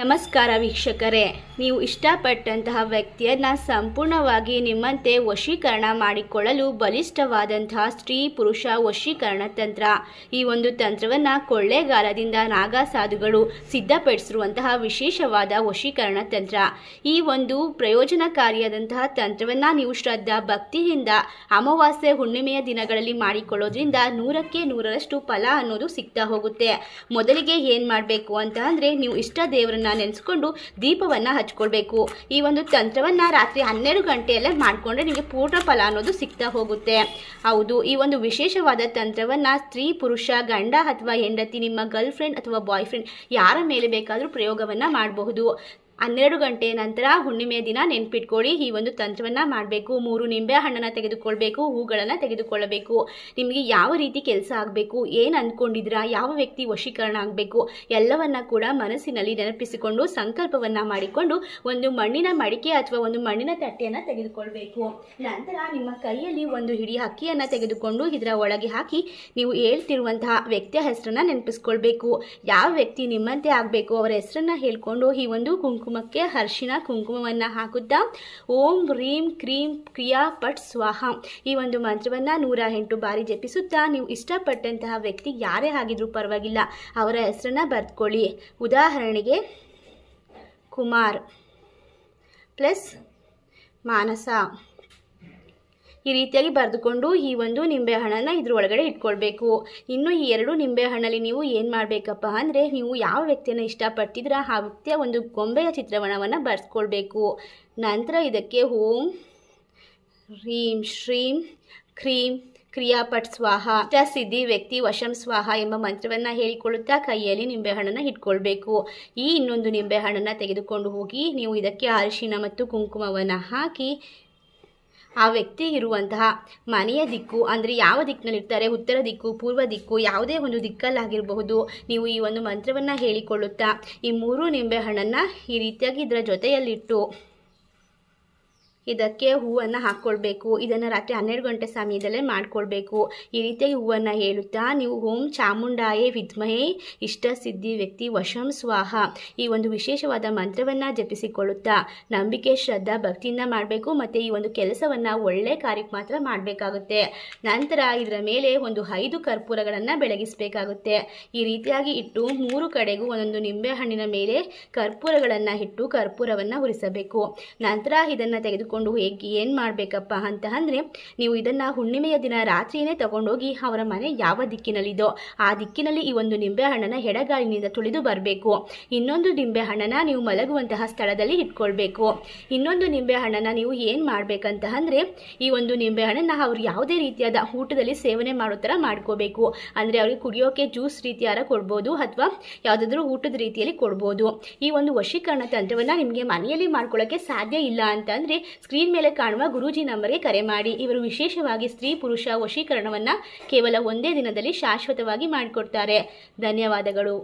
ನಮಸ್ಕಾರ ವೀಕ್ಷಕರೇ, ನೀವು ಇಷ್ಟಪಟ್ಟಂತಹ ವ್ಯಕ್ತಿಯನ್ನ ಸಂಪೂರ್ಣವಾಗಿ ನಿಮ್ಮಂತೆ ವಶೀಕರಣ ಮಾಡಿಕೊಳ್ಳಲು ಬಲಿಷ್ಠವಾದಂತಹ ಸ್ತ್ರೀ ಪುರುಷ ವಶೀಕರಣ ತಂತ್ರ. ಈ ಒಂದು ತಂತ್ರವನ್ನು ಕೊಳ್ಳೇಗಾಲದಿಂದ ನಾಗಾ ಸಾಧುಗಳು ಸಿದ್ಧಪಡಿಸಿರುವಂತಹ ವಿಶೇಷವಾದ ವಶೀಕರಣ ತಂತ್ರ. ಈ ಒಂದು ಪ್ರಯೋಜನಕಾರಿಯಾದಂತಹ ತಂತ್ರವನ್ನು ನೀವು ಶ್ರದ್ಧಾ ಭಕ್ತಿಯಿಂದ ಅಮಾವಾಸ್ಯೆ ಹುಣ್ಣಿಮೆಯ ದಿನಗಳಲ್ಲಿ ಮಾಡಿಕೊಳ್ಳೋದ್ರಿಂದ 100ಕ್ಕೆ 100ರಷ್ಟು ಫಲ ಅನ್ನೋದು ಸಿಗ್ತಾ ಹೋಗುತ್ತೆ. ಮೊದಲಿಗೆ ಏನು ಮಾಡಬೇಕು ಅಂತ ಅಂದರೆ, ನೀವು ಇಷ್ಟ ದೇವರನ್ನ ನೆನೆಸ್ಕೊಂಡು ದೀಪವನ್ನ ಹಚ್ಕೊಳ್ಬೇಕು. ಈ ಒಂದು ತಂತ್ರವನ್ನ ರಾತ್ರಿ 12 ಗಂಟೆಯಲ್ಲೇ ಮಾಡಿಕೊಂಡ್ರೆ ನಿಮಗೆ ಪೂರ್ಣ ಫಲ ಅನ್ನೋದು ಸಿಗ್ತಾ ಹೋಗುತ್ತೆ. ಹೌದು, ಈ ಒಂದು ವಿಶೇಷವಾದ ತಂತ್ರವನ್ನ ಸ್ತ್ರೀ ಪುರುಷ ಗಂಡ ಅಥವಾ ಹೆಂಡತಿ, ನಿಮ್ಮ ಗರ್ಲ್ ಫ್ರೆಂಡ್ ಅಥವಾ ಬಾಯ್ ಫ್ರೆಂಡ್ ಯಾರ ಮೇಲೆ ಬೇಕಾದರೂ ಪ್ರಯೋಗವನ್ನ ಮಾಡಬಹುದು. 12 ಗಂಟೆ ನಂತರ ಹುಣ್ಣಿಮೆಯ ದಿನ ನೆನ್ಪಿಟ್ಕೊಳ್ಳಿ, ಈ ಒಂದು ತಂತ್ರವನ್ನು ಮಾಡಬೇಕು. 3 ನಿಂಬೆ ಹಣ್ಣನ್ನು ತೆಗೆದುಕೊಳ್ಬೇಕು, ಹೂಗಳನ್ನು ತೆಗೆದುಕೊಳ್ಳಬೇಕು. ನಿಮಗೆ ಯಾವ ರೀತಿ ಕೆಲಸ ಆಗಬೇಕು, ಏನು ಅಂದ್ಕೊಂಡಿದ್ದೀರಾ, ಯಾವ ವ್ಯಕ್ತಿ ವಶೀಕರಣ ಆಗಬೇಕು ಎಲ್ಲವನ್ನ ಕೂಡ ಮನಸ್ಸಿನಲ್ಲಿ ನೆನಪಿಸಿಕೊಂಡು ಸಂಕಲ್ಪವನ್ನು ಮಾಡಿಕೊಂಡು ಒಂದು ಮಣ್ಣಿನ ಮಡಿಕೆ ಅಥವಾ ಒಂದು ಮಣ್ಣಿನ ತಟ್ಟೆಯನ್ನು ತೆಗೆದುಕೊಳ್ಬೇಕು. ನಂತರ ನಿಮ್ಮ ಕೈಯಲ್ಲಿ ಒಂದು ಹಿಡಿ ಅಕ್ಕಿಯನ್ನು ತೆಗೆದುಕೊಂಡು ಇದರ ಒಳಗೆ ಹಾಕಿ ನೀವು ಹೇಳ್ತಿರುವಂತಹ ವ್ಯಕ್ತಿಯ ಹೆಸರನ್ನು ನೆನಪಿಸ್ಕೊಳ್ಬೇಕು. ಯಾವ ವ್ಯಕ್ತಿ ನಿಮ್ಮಂತೆ ಆಗಬೇಕು ಅವರ ಹೆಸರನ್ನು ಹೇಳ್ಕೊಂಡು ಈ ಒಂದು ಕುಂಕುಮಕ್ಕೆ ಅರಿಶಿನ ಕುಂಕುಮವನ್ನು ಹಾಕುತ್ತಾ ಓಂ ಹ್ರೀಂ ಕ್ರೀಂ ಕ್ರಿಯಾ ಪಟ್ ಸ್ವಾಹ ಈ ಒಂದು ಮಂತ್ರವನ್ನು 108 ಬಾರಿ ಜಪಿಸುತ್ತಾ ನೀವು ಇಷ್ಟಪಟ್ಟಂತಹ ವ್ಯಕ್ತಿ ಯಾರೇ ಆಗಿದ್ರೂ ಪರವಾಗಿಲ್ಲ ಅವರ ಹೆಸರನ್ನ ಬರೆದುಕೊಳ್ಳಿ. ಉದಾಹರಣೆಗೆ ಕುಮಾರ್ ಪ್ಲಸ್ ಮಾನಸ ಈ ರೀತಿಯಾಗಿ ಬರೆದುಕೊಂಡು ಈ ಒಂದು ನಿಂಬೆಹಣ್ಣನ್ನು ಇದ್ರ ಒಳಗಡೆ ಇಟ್ಕೊಳ್ಬೇಕು. ಇನ್ನು ಈ 2 ನಿಂಬೆಹಣ್ಣಲ್ಲಿ ನೀವು ಏನು ಮಾಡಬೇಕಪ್ಪ ಅಂದರೆ, ನೀವು ಯಾವ ವ್ಯಕ್ತಿಯನ್ನು ಇಷ್ಟಪಡ್ತಿದ್ರ ಆ ವ್ಯಕ್ತಿಯ ಒಂದು ಗೊಂಬೆಯ ಚಿತ್ರವನ್ನು ಬರೆಸ್ಕೊಳ್ಬೇಕು. ನಂತರ ಇದಕ್ಕೆ ಓಂ ಹ್ರೀಂ ಶ್ರೀಂ ಕ್ರೀಂ ಕ್ರಿಯಾಪಟ್ ಸ್ವಾಹ ಸಿದ್ಧಿ ವ್ಯಕ್ತಿ ವಶಂ ಸ್ವಾಹ ಎಂಬ ಮಂತ್ರವನ್ನು ಹೇಳಿಕೊಳ್ಳುತ್ತಾ ಕೈಯಲ್ಲಿ ನಿಂಬೆಹಣ್ಣನ್ನು ಇಟ್ಕೊಳ್ಬೇಕು. ಈ ಇನ್ನೊಂದು ನಿಂಬೆಹಣ್ಣನ್ನು ತೆಗೆದುಕೊಂಡು ಹೋಗಿ ನೀವು ಇದಕ್ಕೆ ಅರಿಶಿನ ಮತ್ತು ಕುಂಕುಮವನ್ನು ಹಾಕಿ ಆ ವ್ಯಕ್ತಿ ಇರುವಂತಹ ಮನೆಯ ದಿಕ್ಕು ಅಂದರೆ ಯಾವ ದಿಕ್ಕಿನಲ್ಲಿರ್ತಾರೆ, ಉತ್ತರ ದಿಕ್ಕು ಪೂರ್ವ ದಿಕ್ಕು ಯಾವುದೇ ಒಂದು ದಿಕ್ಕಲ್ಲಾಗಿರಬಹುದು, ನೀವು ಈ ಒಂದು ಮಂತ್ರವನ್ನು ಹೇಳಿಕೊಳ್ಳುತ್ತಾ ಈ 3 ನಿಂಬೆಹಣ್ಣನ್ನು ಈ ರೀತಿಯಾಗಿ ಇದರ ಜೊತೆಯಲ್ಲಿಟ್ಟು ಇದಕ್ಕೆ ಹೂವನ್ನು ಹಾಕ್ಕೊಳ್ಬೇಕು. ಇದನ್ನು ರಾತ್ರಿ 12 ಗಂಟೆ ಸಮಯದಲ್ಲೇ ಮಾಡಿಕೊಳ್ಬೇಕು. ಈ ರೀತಿಯಾಗಿ ಹೂವನ್ನು ಹೇಳುತ್ತಾ ನೀವು ಓಂ ಚಾಮುಂಡಾಯೇ ವಿದ್ಮಹೇ ಇಷ್ಟ ಸಿದ್ಧಿ ವ್ಯಕ್ತಿ ವಶಂ ಸ್ವಾಹ ಈ ಒಂದು ವಿಶೇಷವಾದ ಮಂತ್ರವನ್ನು ಜಪಿಸಿಕೊಳ್ಳುತ್ತಾ ನಂಬಿಕೆ ಶ್ರದ್ಧಾ ಭಕ್ತಿಯಿಂದ ಮಾಡಬೇಕು. ಮತ್ತು ಈ ಒಂದು ಕೆಲಸವನ್ನು ಒಳ್ಳೆ ಕಾರ್ಯಕ್ಕೆ ಮಾತ್ರ ಮಾಡಬೇಕಾಗುತ್ತೆ. ನಂತರ ಇದರ ಮೇಲೆ ಒಂದು 5 ಕರ್ಪೂರಗಳನ್ನು ಬೆಳಗಿಸಬೇಕಾಗುತ್ತೆ. ಈ ರೀತಿಯಾಗಿ ಇಟ್ಟು 3 ಕಡೆಗೂ ಒಂದೊಂದು ನಿಂಬೆಹಣ್ಣಿನ ಮೇಲೆ ಕರ್ಪೂರಗಳನ್ನು ಇಟ್ಟು ಕರ್ಪೂರವನ್ನು ಉರಿಸಬೇಕು. ನಂತರ ಇದನ್ನು ತೆಗೆದುಕೊಂಡು ಹೇಗೆ ಏನು ಮಾಡಬೇಕಪ್ಪ ಅಂತ ಅಂದರೆ, ನೀವು ಇದನ್ನು ಹುಣ್ಣಿಮೆಯ ದಿನ ರಾತ್ರಿಯೇ ತಗೊಂಡೋಗಿ ಅವರ ಮನೆ ಯಾವ ದಿಕ್ಕಿನಲ್ಲಿದೋ ಆ ದಿಕ್ಕಿನಲ್ಲಿ ಈ ಒಂದು ನಿಂಬೆಹಣ್ಣನ್ನು ಎಡಗಾಲಿನಿಂದ ತುಳಿದು ಬರಬೇಕು. ಇನ್ನೊಂದು ನಿಂಬೆಹಣ್ಣನ್ನು ನೀವು ಮಲಗುವಂತಹ ಸ್ಥಳದಲ್ಲಿ ಇಟ್ಕೊಳ್ಬೇಕು. ಇನ್ನೊಂದು ನಿಂಬೆಹಣ್ಣನ್ನು ನೀವು ಏನು ಮಾಡಬೇಕಂತ ಅಂದರೆ, ಈ ಒಂದು ನಿಂಬೆಹಣ್ಣನ್ನು ಅವರು ಯಾವುದೇ ರೀತಿಯಾದ ಊಟದಲ್ಲಿ ಸೇವನೆ ಮಾಡೋ ಥರ ಮಾಡ್ಕೋಬೇಕು. ಅಂದರೆ ಅವರಿಗೆ ಕುಡಿಯೋಕೆ ಜ್ಯೂಸ್ ರೀತಿಯಾರ ಕೊಡ್ಬೋದು ಅಥವಾ ಯಾವುದಾದ್ರೂ ಊಟದ ರೀತಿಯಲ್ಲಿ ಕೊಡ್ಬೋದು. ಈ ಒಂದು ವಶೀಕರಣ ತಂತ್ರವನ್ನು ನಿಮಗೆ ಮನೆಯಲ್ಲಿ ಮಾಡ್ಕೊಳ್ಳೋಕ್ಕೆ ಸಾಧ್ಯ ಇಲ್ಲ ಅಂತಂದರೆ ಸ್ಕ್ರೀನ್ ಮೇಲೆ ಕಾಣುವ ಗುರೂಜಿ ನಂಬರ್ಗೆ ಕರೆ ಮಾಡಿ. ಇವರು ವಿಶೇಷವಾಗಿ ಸ್ತ್ರೀ ಪುರುಷ ವಶೀಕರಣವನ್ನು ಕೇವಲ ಒಂದೇ ದಿನದಲ್ಲಿ ಶಾಶ್ವತವಾಗಿ ಮಾಡಿಕೊಡ್ತಾರೆ. ಧನ್ಯವಾದಗಳು.